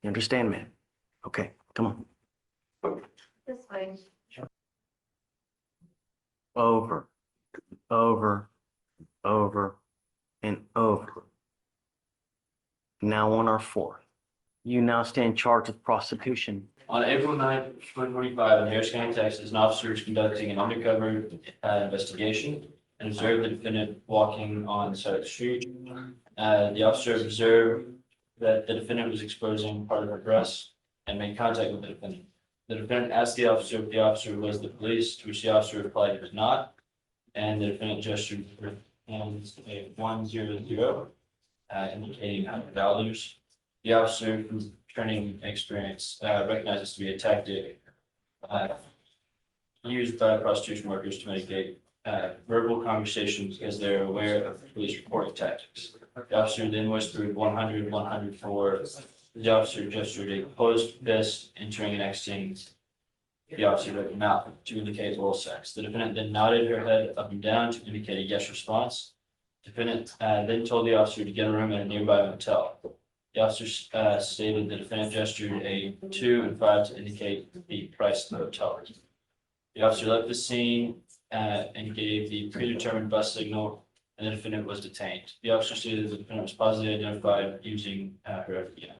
You understand, ma'am? Okay, come on. This way. Over, over, over, and over. Now on our fourth. You now stand charged with prostitution. On April 9th, 2025, in Harris County, Texas, an officer was conducting an undercover investigation and observed the defendant walking on the side of the street. The officer observed that the defendant was exposing part of her breast and made contact with the defendant. The defendant asked the officer if the officer was the police, to which the officer replied he was not. And the defendant gestured with her hands a 100, indicating values. The officer, whose training experience recognized this to be a tactic used by prostitution workers to mitigate verbal conversations because they're aware of police reporting tactics. The officer then whispered 100, 104. The officer gestured a closed fist, entering and exiting the officer's mouth to indicate oral sex. The defendant then nodded her head up and down to indicate a yes response. The defendant then told the officer to get a room at a nearby hotel. The officer stated the defendant gestured a 2 and 5 to indicate the price of the hotel. The officer left the scene and gave the predetermined bus signal, and the defendant was detained. The officer stated the defendant was positively identified using her FBI.